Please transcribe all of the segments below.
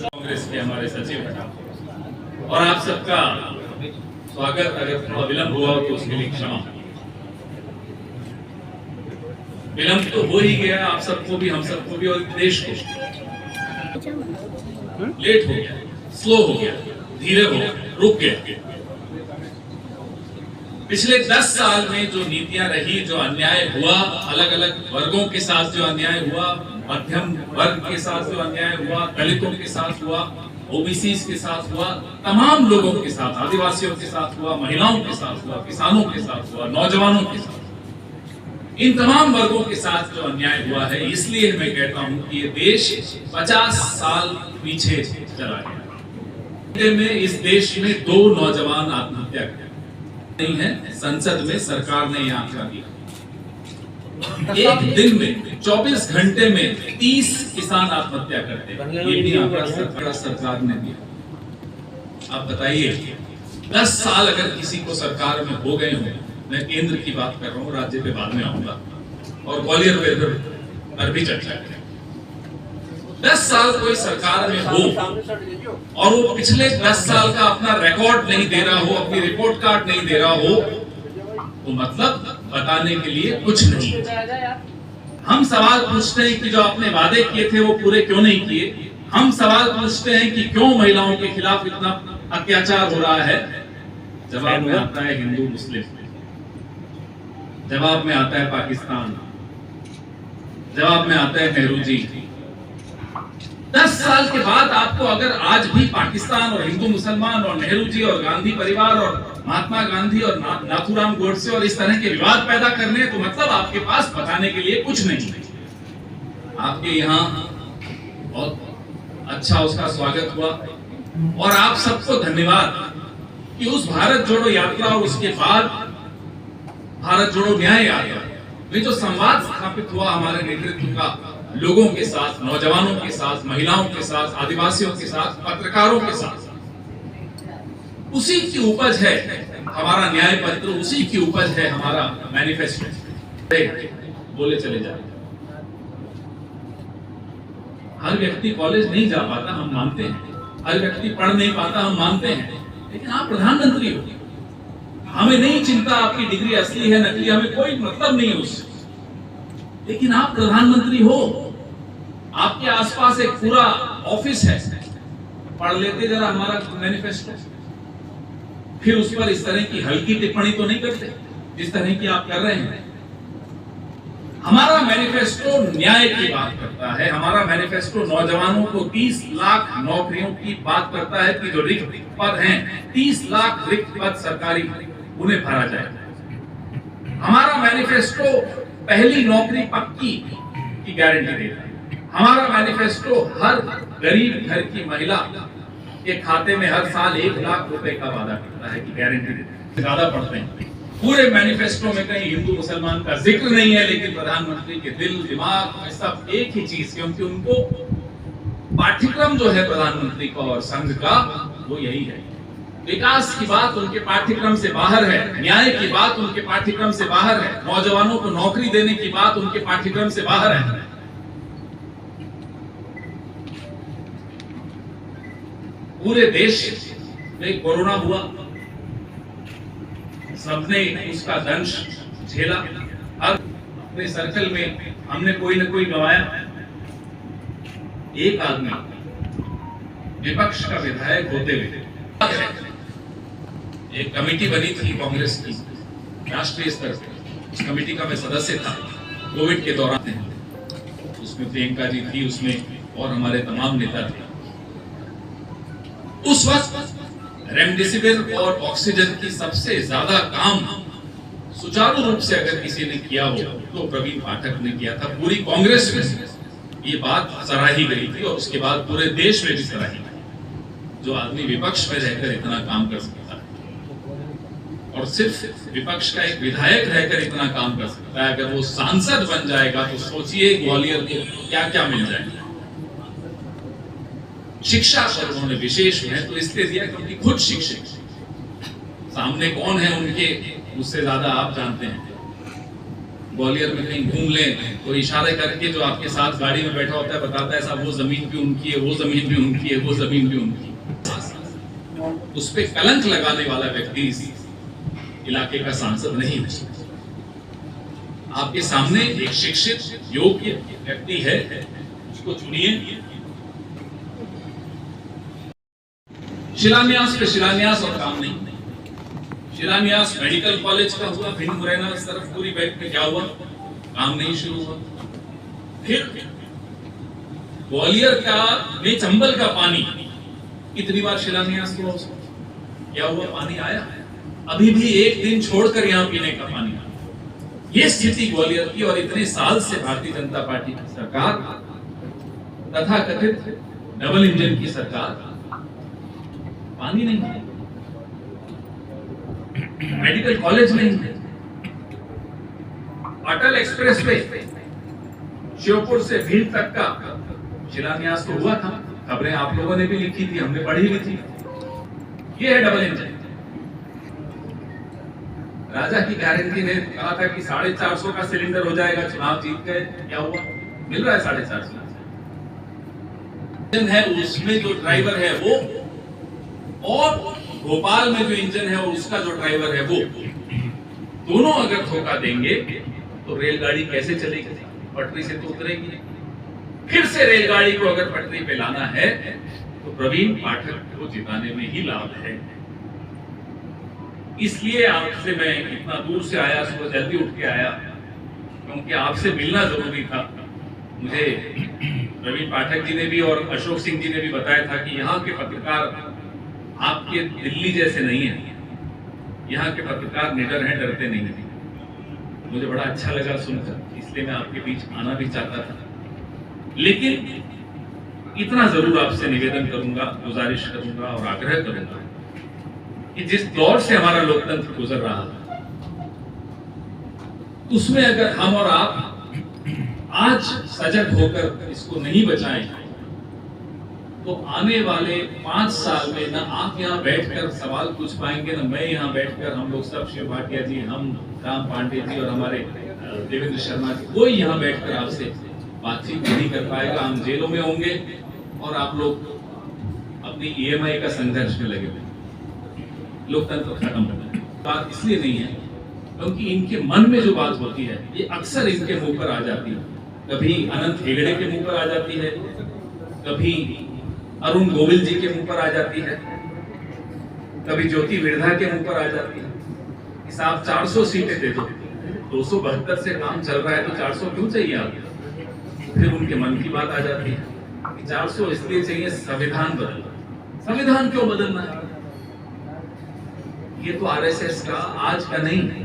कांग्रेस के हमारे सचिव और आप सबका स्वागत। अगर थोड़ा विलंब हुआ तो उसके लिए क्षमा। विलंब तो हो ही गया, आप सबको भी, हम सबको भी, और देश को। लेट हो गया, स्लो हो गया, धीरे हो गया, रुक गया। पिछले 10 साल में जो नीतियां रही, जो अन्याय हुआ, अलग अलग वर्गों के साथ जो अन्याय हुआ, मध्यम वर्ग के साथ जो अन्याय हुआ, दलितों के साथ हुआ, ओबीसी के साथ हुआ, तमाम लोगों के साथ, आदिवासियों के साथ हुआ, महिलाओं के साथ हुआ, किसानों के साथ हुआ, नौजवानों के साथ, इन तमाम वर्गों के साथ जो अन्याय हुआ है, इसलिए मैं कहता हूं कि ये देश 50 साल पीछे चला गया। में इस देश में 2 नौजवान आत्महत्या कर नहीं है। संसद में सरकार ने यह आंकड़ा दिया, एक दिन में 24 घंटे में 30 किसान आत्महत्या करते हैं। ये भी आंकड़ा सरकार ने दिया। आप बताइए, 10 साल अगर किसी को सरकार में हो गए हों, मैं केंद्र की बात कर रहा हूँ, राज्य पे बाद में आऊंगा, और ग्वालियर पर भी चर्चा करें। 10 साल कोई सरकार में हो और वो पिछले 10 साल का अपना रिकॉर्ड नहीं दे रहा हो, अपनी रिपोर्ट कार्ड नहीं दे रहा हो, तो मतलब बताने के लिए कुछ नहीं। हम सवाल पूछते हैं कि जो आपने वादे किए थे वो पूरे क्यों नहीं किए। हम सवाल पूछते हैं कि क्यों महिलाओं के खिलाफ इतना अत्याचार हो रहा है। जवाब में आता है हिंदू मुस्लिम, जवाब में आता है पाकिस्तान, जवाब में आता है नेहरू जी। 10 साल के बाद आपको अगर आज भी पाकिस्तान और हिंदू मुसलमान और नेहरू जी और गांधी परिवार और महात्मा गांधी और नाथूराम गोडसे और इस तरह के विवाद पैदा करने हैं, तो मतलब आपके पास बताने के लिए कुछ नहीं। आपके यहाँ बहुत अच्छा उसका स्वागत हुआ और आप सबको धन्यवाद कि उस भारत जोड़ो यात्रा और उसके बाद भारत जोड़ो न्याय यात्रा में जो संवाद स्थापित हुआ हमारे नेतृत्व का, लोगों के साथ, नौजवानों के साथ, महिलाओं के साथ, आदिवासियों के साथ, पत्रकारों के साथ, उसी की उपज है हमारा न्याय पत्र, उसी की उपज है हमारा मैनिफेस्टो। बोले चले जाए, हर व्यक्ति कॉलेज नहीं जा पाता, हम मानते हैं, हर व्यक्ति पढ़ नहीं पाता, हम मानते हैं, लेकिन आप प्रधानमंत्री हो। हमें नहीं चिंता आपकी डिग्री असली है नकली, हमें कोई मतलब नहीं है उससे, लेकिन आप प्रधानमंत्री हो, आपके आसपास एक पूरा ऑफिस है। पढ़ लेते जरा हमारा मैनिफेस्टो, फिर उस पर इस तरह की हल्की टिप्पणी तो नहीं करते जिस तरह की आप कर रहे हैं। हमारा मैनिफेस्टो न्याय की बात करता है, हमारा मैनिफेस्टो नौजवानों को 30 लाख नौकरियों की बात करता है कि जो रिक्त पद हैं, 30 लाख रिक्त पद सरकारी, उन्हें भरा जाए। हमारा मैनिफेस्टो पहली नौकरी पक्की की गारंटी देता है। हमारा मैनिफेस्टो हर गरीब घर की महिला के खाते में हर साल 1 लाख रुपए का वादा करता है कि गारंटी देता है। ज्यादा पढ़ते हैं, पूरे मैनिफेस्टो में कहीं हिंदू मुसलमान का जिक्र नहीं है, लेकिन प्रधानमंत्री के दिल दिमाग में सब एक ही चीज, क्योंकि उनको पाठ्यक्रम जो है प्रधानमंत्री का और संघ का, वो यही है। विकास की बात उनके पाठ्यक्रम से बाहर है, न्याय की बात उनके पाठ्यक्रम से बाहर है, नौजवानों को नौकरी देने की बात उनके पाठ्यक्रम से बाहर है। पूरे देश में कोरोना हुआ, सबने उसका दंश झेला, हर अपने सर्कल में हमने कोई न कोई गंवाया। एक आदमी विपक्ष का विधायक होते हुए, एक कमेटी बनी थी कांग्रेस की राष्ट्रीय स्तर पर, उस कमेटी का मैं सदस्य था कोविड के दौरान। उसमें प्रियंका जी थी, उसमें और हमारे तमाम नेता थे। उस वक्त रेमडेसिविर और ऑक्सीजन की सबसे ज्यादा काम सुचारू रूप से अगर किसी ने किया हो तो प्रवीण पाठक ने किया था। पूरी कांग्रेस में ये बात सराही गई थी और उसके बाद पूरे देश में भी सराही गई। जो आदमी विपक्ष में रहकर इतना काम कर सकता है, और सिर्फ विपक्ष का एक विधायक रहकर इतना काम कर सकता है, अगर वो सांसद बन जाएगा तो सोचिए ग्वालियर को क्या क्या मिल जाएगा। शिक्षा पर उन्होंने विशेष महत्व इसलिए दिया क्योंकि खुद शिक्षक, सामने कौन है उनके, उससे ज्यादा आप जानते हैं। ग्वालियर में कहीं घूम लें तो इशारे करके जो आपके साथ गाड़ी में बैठा होता है बताता है साहब वो जमीन भी उनकी है, वो जमीन भी उनकी है, वो जमीन भी उनकी है। उस पे कलंक लगाने वाला व्यक्ति इस इलाके का सांसद नहीं हो सकता। आपके सामने एक शिक्षित योग्य व्यक्ति है, उसको चुनिए। शिलान्यास पे शिलान्यास और काम नहीं। शिलान्यास मेडिकल कॉलेज का हुआ, भिंड मुरैना इस तरफ पूरी बेल्ट में क्या हुआ, काम नहीं शुरू हुआ। फिर ग्वालियर का में चंबल का पानी कितनी बार शिलान्यास हुआ, उसका क्या हुआ, पानी आया? अभी भी एक दिन छोड़कर यहाँ पीने का पानी आया। ये स्थिति ग्वालियर की, और इतने साल से भारतीय जनता पार्टी की सरकार, तथा कथित डबल इंजन की सरकार, पानी नहीं है, मेडिकल कॉलेज नहीं है। अटल एक्सप्रेस वे श्योपुर से भील तक का शिलान्यास तो हुआ था, खबरें आप लोगों ने भी लिखी थी, हमने पढ़ी भी थी। ये है डबल इंजन। राजा की गारंटी ने कहा था कि 450 का सिलेंडर हो जाएगा, चुनाव जीत गए, क्या हुआ? मिल रहा है 450 है। उसमें जो ड्राइवर है वो, और भोपाल में जो इंजन है और उसका जो ड्राइवर है वो, दोनों अगर धोखा देंगे तो रेलगाड़ी कैसे चलेगी? पटरी से तो उतरेगी। फिर से रेलगाड़ी को अगर पटरी पे लाना है तो प्रवीण पाठक को जिताने में ही लाभ है। इसलिए आपसे मैं इतना दूर से आया, सुबह जल्दी उठ के आया, क्योंकि आपसे मिलना जरूरी था। मुझे प्रवीण पाठक जी ने भी और अशोक सिंह जी ने भी बताया था कि यहाँ के पत्रकार आपके दिल्ली जैसे नहीं है, यहाँ के पत्रकार निडर हैं, डरते नहीं हैं। मुझे बड़ा अच्छा लगा सुनकर, इसलिए मैं आपके बीच आना भी चाहता था। लेकिन इतना जरूर आपसे निवेदन करूंगा, गुजारिश करूंगा और आग्रह करूंगा कि जिस दौर से हमारा लोकतंत्र गुजर रहा है, उसमें अगर हम और आप आज सजग होकर इसको नहीं बचाएं तो आने वाले 5 साल में ना आप यहाँ बैठकर सवाल पूछ पाएंगे, ना मैं यहाँ बैठकर, हम लोग सब, शिव भाटिया जी, हम, राम पांडे जी और हमारे देवेंद्र शर्मा जी, कोई यहाँ बैठकर आपसे बातचीत नहीं कर पाएगा। हम जेलों में होंगे और आप लोग अपनी EMI का संघर्ष में लगे हुए। लोकतंत्र खत्म हो गया। बात इसलिए नहीं है क्योंकि इनके मन में जो बात होती है ये अक्सर इनके मुंह पर आ जाती है। कभी अनंत हेगड़े के मुंह पर आ जाती है, कभी अरुण गोविल जी के मुंह पर आ जाती है, कभी ज्योति विरधा के मुंह पर आ जाती है कि साहब 400 सीटें दे दो, 272 से काम चल रहा है तो 400 क्यों चाहिए आपको? फिर उनके मन की बात आ जाती है कि 400 इसलिए चाहिए संविधान बदलना। संविधान क्यों बदलना है? ये तो RSS का आज का नहीं है,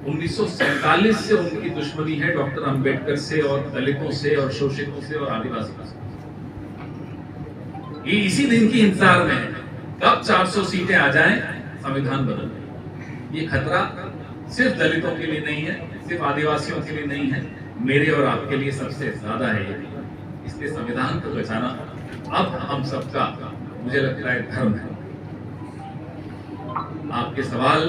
1947 से उनकी दुश्मनी है डॉक्टर अंबेडकर से और दलितों से और शोषितों से और आदिवासियों से। ये इसी दिन की इंतजार में है कब 400 सीटें आ जाएं, संविधान बदल। ये खतरा सिर्फ दलितों के लिए नहीं है, सिर्फ आदिवासियों के लिए नहीं है, मेरे और आपके लिए सबसे ज्यादा है। इसलिए संविधान को बचाना अब हम सबका, मुझे लगता है, धर्म है। आपके सवाल,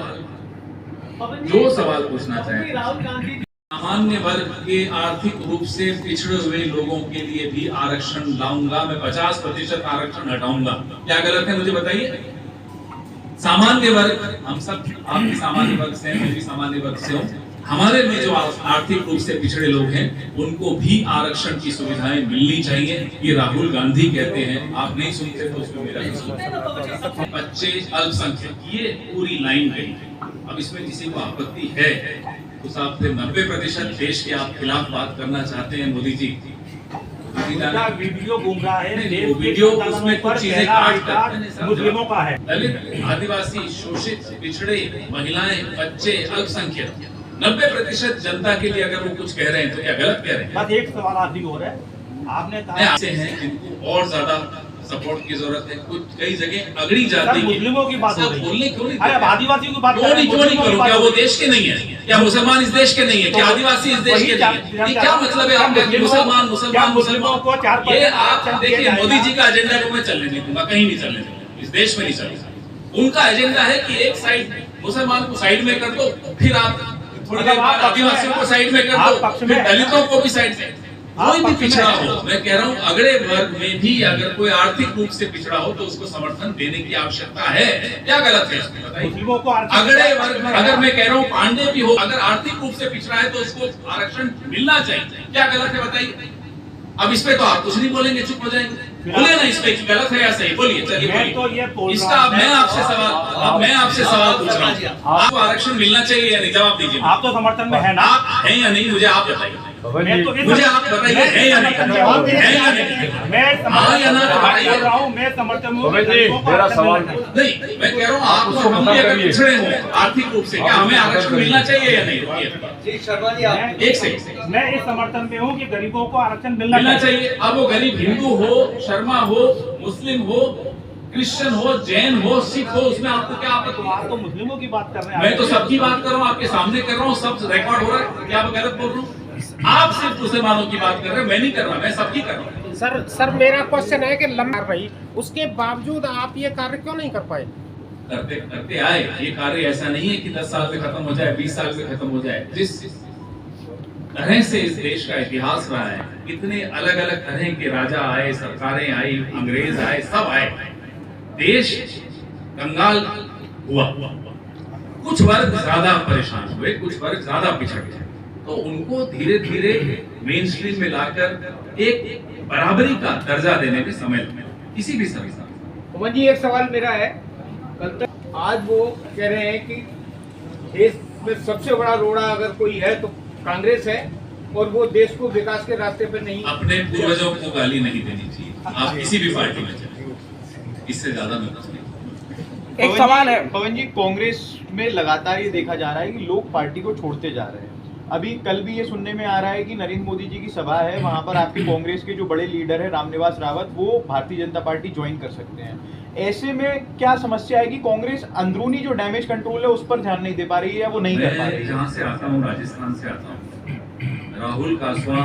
जो सवाल पूछना चाहें, सामान्य वर्ग के आर्थिक रूप से पिछड़े हुए लोगों के लिए भी आरक्षण लाऊंगा, मैं 50% आरक्षण हटाऊंगा। क्या गलत है मुझे बताइए? सामान्य वर्ग, हम सब, आप भी सामान्य वर्ग से हैं, मैं भी सामान्य वर्ग से हूँ, हमारे में जो आर्थिक रूप से पिछड़े लोग हैं उनको भी आरक्षण की सुविधाएं मिलनी चाहिए। ये राहुल गांधी कहते हैं, आप नहीं सुनते तो उसमें मेरा कसूर। बच्चे, अल्पसंख्यक, ये पूरी लाइन गई। अब इसमें किसी को आपत्ति है तो साहब फिर 90% देश के आप खिलाफ बात करना चाहते हैं मोदी जी। वीडियो घूम रहा है, वो वीडियो उसमें कुछ चीजें काट कर मुस्लिमों का है। दलित, आदिवासी, शोषित, पिछड़े, महिलाएं, बच्चे, अल्पसंख्यक, 90% जनता के लिए अगर वो कुछ कह रहे हैं तो क्या गलत कह रहे हैं? बस एक सवाल आखिरी हो रहा है, आपने कहा ऐसे हैं जिनको और ज्यादा सपोर्ट की जरूरत है। कुछ कई जगह अगड़ी जाती है, मुस्लिमों की बात हो रही है, बोलने क्यों नहीं? अरे आदिवासियों की बात क्यों नहीं करूं? क्या वो देश के नहीं है? क्या मुसलमान इस देश के नहीं है? क्या आदिवासी इस देश के नहीं है? क्या मतलब है आपका मुसलमान को चार? ये आप देखिए, मोदी जी का एजेंडा को मैं चलने नहीं दूंगा, कहीं नहीं चलने दूंगा, इस देश में नहीं चलेगा। उनका एजेंडा है कि एक साइड मुसलमान को साइड में कर दो, फिर आप थोड़ी मतलब देर आप बाद पक्ष में आदिवासियों हैं को साइड में कर आप दो, पक्ष में फिर हैं दलितों को भी साइड में। कोई भी पक्ष में पिछड़ा हैं। हो, मैं कह रहा हूँ अगड़े वर्ग में भी अगर कोई आर्थिक रूप से पिछड़ा हो तो उसको समर्थन देने की आवश्यकता है। क्या गलत है इसमें बताइए? मुस्लिमों को आरक्षण अगड़े वर्ग, अगर मैं कह रहा हूँ पांडे भी हो, अगर आर्थिक रूप से पिछड़ा है तो उसको आरक्षण मिलना चाहिए। क्या गलत है बताइए? अब इस पे तो आप कुछ नहीं बोलेंगे, चुप हो जाएंगे। बोलिए ना इस पे कि गलत है या सही, बोलिए। चलिए मैं तो ये बोल इसका रहा हूं, मैं आपसे सवाल पूछ रहा हूँ, आपको आरक्षण मिलना चाहिए या नहीं? जवाब दीजिए। आप तो समर्थन में है ना? आप हैं या नहीं, मुझे आप बताइए। मैं तो मुझे आप बताइए, है या नहीं? है या नहीं? मैं हाँ या ना बताइए। बोल रहा हूँ, मैं समर्थन में हूं कि जी, गरीबों को मेरा आरक्षण सवाल मिलना चाहिए। नहीं, मैं कह रहा हूँ आप तो हम भी अगर पिछड़े हो आर्थिक रूप से, क्या हमें आरक्षण मिलना चाहिए या नहीं? एक सेकंड, मैं इस समर्थन में हूँ कि गरीबों को आरक्षण मिलना मिलना चाहिए। चाहिए। अब वो गरीब हिंदू हो, शर्मा हो, मुस्लिम हो, क्रिश्चियन हो, जैन हो, सिख हो, उसमें आपको क्या आपत्ति है? आप तो मुस्लिमों की बात कर रहे हैं। मैं तो सबकी बात कर रहा हूँ, आपके सामने कर रहा हूँ, सब रिकॉर्ड हो रहा है। क्या मैं गलत बोल रहा हूँ? आप सिर्फ मुसलमानों की बात कर रहे हैं, मैं नहीं कर रहा, मैं सबकी कर रहा हूँ। सर मेरा क्वेश्चन है कि लंबा रही उसके बावजूद आप ये कार्य क्यों नहीं कर पाए? करते करते आए। ये कार्य ऐसा नहीं है कि 10 साल में खत्म हो जाए, 20 साल में खत्म हो जाए। जिस तरह से इस देश का इतिहास रहा है, कितने अलग अलग तरह के राजा आए, सरकारें आई, अंग्रेज आए, सब आए, देश कंगाल हुआ। कुछ वर्ग ज्यादा परेशान हुए, कुछ वर्ग ज्यादा पिछड़ गए, तो उनको धीरे धीरे मेन स्ट्रीम में लाकर एक बराबरी का दर्जा देने में समय लगा, किसी भी संस्था। मोहन जी एक सवाल मेरा है, कल तक आज वो कह रहे हैं कि देश में सबसे बड़ा रोड़ा अगर कोई है तो कांग्रेस है और वो देश को विकास के रास्ते पर नहीं। अपने पूर्वजों को गाली नहीं देनी चाहिए, आप किसी भी पार्टी में चले, इससे ज्यादा मैं कुछ नहीं। एक सवाल है पवन जी, कांग्रेस में लगातार ये देखा जा रहा है कि लोग पार्टी को छोड़ते जा रहे हैं। अभी कल भी ये सुनने में आ रहा है कि नरेंद्र मोदी जी की सभा है, वहां पर आपके कांग्रेस के जो बड़े लीडर है रामनिवास रावत, वो भारतीय जनता पार्टी ज्वाइन कर सकते हैं। ऐसे में क्या समस्या है कि कांग्रेस अंदरूनी जो डैमेज कंट्रोल है उस पर ध्यान नहीं दे पा रही है या वो नहीं कर पा रही मैं है? जहाँ से आता हूँ, राजस्थान से आता हूँ, राहुल कासवा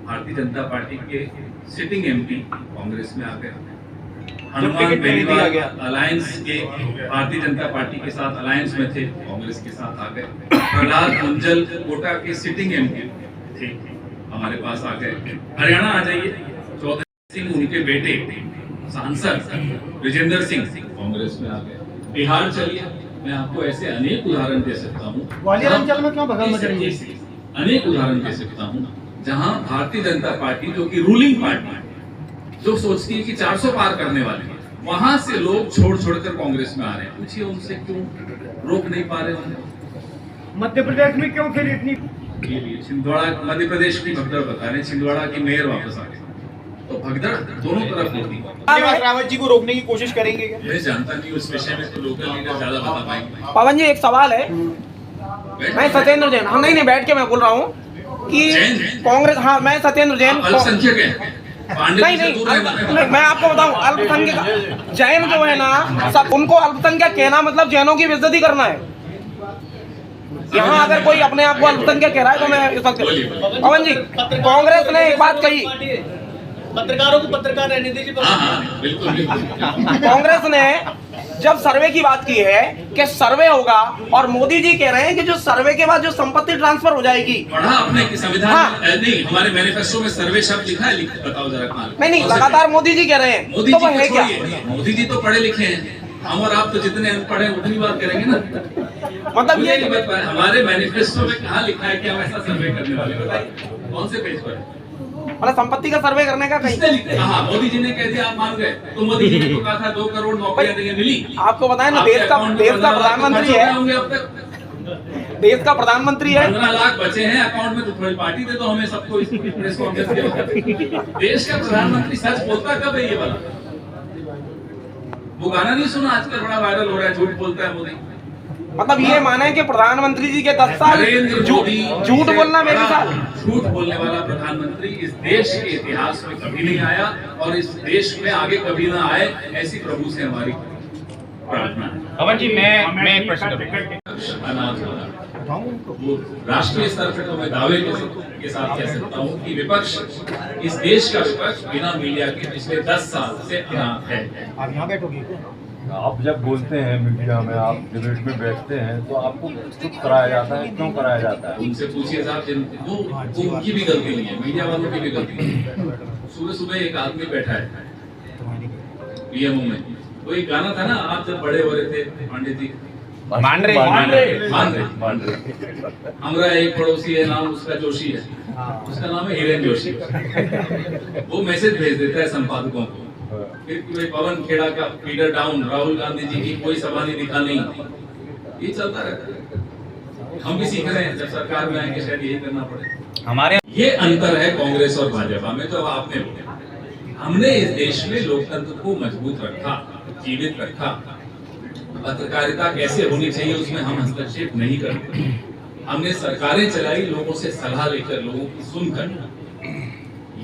भारतीय जनता पार्टी के सिटिंग एमपी कांग्रेस में आ गए। हनुमान टिकट नहीं दिया गया। बेनीवाल अलायंस के भारतीय जनता पार्टी के साथ अलायंस में थे, कांग्रेस के साथ आ गए। प्रहलाद मंजल कोटा के सिटिंग एमपी थे, हमारे पास आ गए। हरियाणा आ जाइए, चौधरी सिंह उनके बेटे सांसद विजेंद्र सिंह कांग्रेस में आ गए। बिहार चलिए, मैं आपको ऐसे अनेक उदाहरण दे सकता हूँ। ग्वालियर अंचल में क्यों भगल मच रही है? अनेक उदाहरण दे सकता हूँ जहाँ भारतीय जनता पार्टी, जो कि रूलिंग पार्टी है, जो सोचती है कि 400 पार करने वाले हैं, वहां से लोग छोड़ छोड़कर कांग्रेस में आ रहे हैं। पूछिए उनसे क्यों रोक नहीं पा रहे हैं? मध्य प्रदेश में क्यों फिर इतनी? छिंदवाड़ा, मध्य प्रदेश की भगदड़ बता रहे हैं, छिंदवाड़ा की मेयर वापस आ गई, तो भगदड़ दोनों तरफ होती है। रामनिवास रावत जी को रोकने की कोशिश करेंगे क्या? मैं जानता नहीं उस विषय में, तो लोकल लीडर ज्यादा बता पाएंगे। पवन जी एक सवाल है, मैं सत्येंद्र जैन, हाँ नहीं बैठ के मैं बोल रहा हूँ कि जैन? कांग्रेस, हाँ मैं सत्येंद्र जैन। अल्पसंख्यक है, पांडे नहीं से नहीं दूर रहना है। नहीं, मैं आपको बताऊं, अल्पसंख्यक जैन जो है ना, सब उनको अल्पसंख्यक कहना मतलब जैनों की बेइज्जती करना है। यहाँ अगर कोई अपने आप को अल्पसंख्यक कह रहा है तो मैं इस वक्त, पवन जी कांग्रेस ने एक बात कही, पत्रकारों को पत्रकार रहने दीजिए। हाँ, बिल्कुल बिल्कुल। कांग्रेस ने जब सर्वे की बात की है कि सर्वे होगा, और मोदी जी कह रहे हैं कि जो सर्वे के बाद जो संपत्ति ट्रांसफर हो जाएगी। पढ़ा आपने कि संविधान हाँ। नहीं, हमारे मैनिफेस्टो में सर्वे शब्द लिखा है, बताओ जरा कहाँ? नहीं लगातार मोदी जी कह रहे हैं, मोदी तो जी वो है को क्या? छोड़िए, मोदी जी तो पढ़े लिखे हैं, हम और आप तो जितने अनपढ़ हैं उतनी बात करेंगे ना। मतलब ये मुझे बताएं, हमारे मैनिफेस्टो में कहाँ लिखा है कि हम ऐसा सर्वे करने वाले, बताइए कौन से पेज पर है? मतलब संपत्ति का सर्वे करने का कहीं? किसने लिखा? हाँ, मोदी जी ने कह दिया, आप मान गए, तो मोदी जी ने तो कहा था 2 करोड़ नौकरियां देंगे, मिली? आपको बताएं ना, आपके देश का अकाउंट में 15 लाख प्रधानमंत्री खर्च हो है, गए होंगे अब तक। देश का प्रधानमंत्री है। 15 लाख बचे हैं अकाउंट में, तो थोड़ी पार्टी दे दो हमें सबको इस प्रेस कॉन्फ्रेंस के वक्त। देश का प्रधानमंत्री सच बोलता कब है ये वाला? वो गाना नहीं सुना आजकल बड़ा वायरल हो रहा है, झूठ बोलता है मोदी? मतलब ये माने कि प्रधानमंत्री जी के 10 साल नरेंद्र मोदी झूठ बोलना मेरे बड़ा साथ। झूठ बोलने वाला प्रधानमंत्री इस देश के इतिहास में कभी नहीं आया, और इस देश में आगे कभी ना आए, ऐसी प्रभु से हमारी प्रार्थना है। पवन जी, मैं एक प्रश्न करूंगा। अनाज वाला वो राष्ट्रीय स्तर पर तो मैं दावे के साथ कह सकता हूँ कि विपक्ष, इस देश का विपक्ष बिना मीडिया के पिछले 10 साल से अनाथ है। आप यहाँ बैठोगे? आप जब बोलते हैं मीडिया में, आप डिबेट में बैठते हैं, तो आपको चुप कराया जाता है, क्यों कराया जाता है? उनसे पूछिए साहब, वो उनकी भी गलती नहीं है, मीडिया वालों की भी गलती नहीं है। सुबह सुबह एक आदमी बैठा है पीएमओ में, वो एक गाना था ना, आप जब बड़े हो रहे थे पंडित जी, मान रहे हमारा एक पड़ोसी है, नाम उसका जोशी है, उसका नाम है हिरेन जोशी। वो मैसेज भेज देता है संपादकों को, फिर कोई पवन खेड़ा का फीडर डाउन, राहुल गांधी जी की कोई सभा नहीं दिखा नहीं, ये चलता रहता है। हम भी सीख रहे हैं, जब सरकार में आएंगे शायद यही करना पड़े। हमारे ये अंतर है कांग्रेस और भाजपा में। तो अब आपने बोला, हमने इस देश में लोकतंत्र को मजबूत रखा, जीवित रखा। पत्रकारिता कैसे होनी चाहिए उसमें हम हस्तक्षेप नहीं करते। हमने सरकारें चलाई लोगों से सलाह लेकर, लोगों की सुनकर।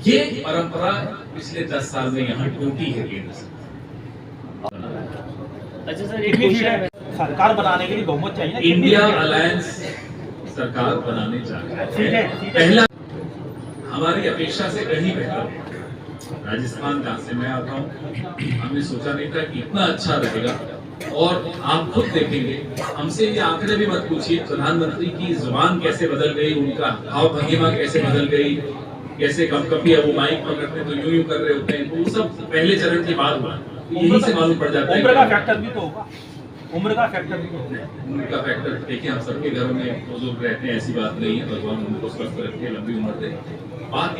ये परंपरा पिछले 10 साल में यहाँ टूटी है केंद्र से। अच्छा सर, एक विषय सरकार बनाने के लिए बहुमत चाहिए ना? इंडिया अलायंस सरकार बनाने जा रही ठीक है। है। पहला हमारी अपेक्षा से कहीं बेहतर। राजस्थान जहाँ से मैं आता हूँ, हमने सोचा नहीं था कि इतना अच्छा रहेगा। और आप खुद देखेंगे, हमसे ये आंकड़े भी मत पूछिए, प्रधानमंत्री की जुबान कैसे बदल गई, उनका भाव भंगिमा कैसे बदल गई, कैसे कभी वो माइक पकड़ते तो यूं कर रहे होते हैं, तो वो सब पहले चरण की बात हुआ। यही से मालूम पड़ जाता है। उम्र का फैक्टर भी तो होगा, उम्र का फैक्टर भी तो होगा। उम्र का फैक्टर देखिए, हम सबके घरों में बुजुर्ग रहते हैं, ऐसी बात नहीं है। भगवान उनको स्वस्थ रखे, लंबी उम्र दे। बात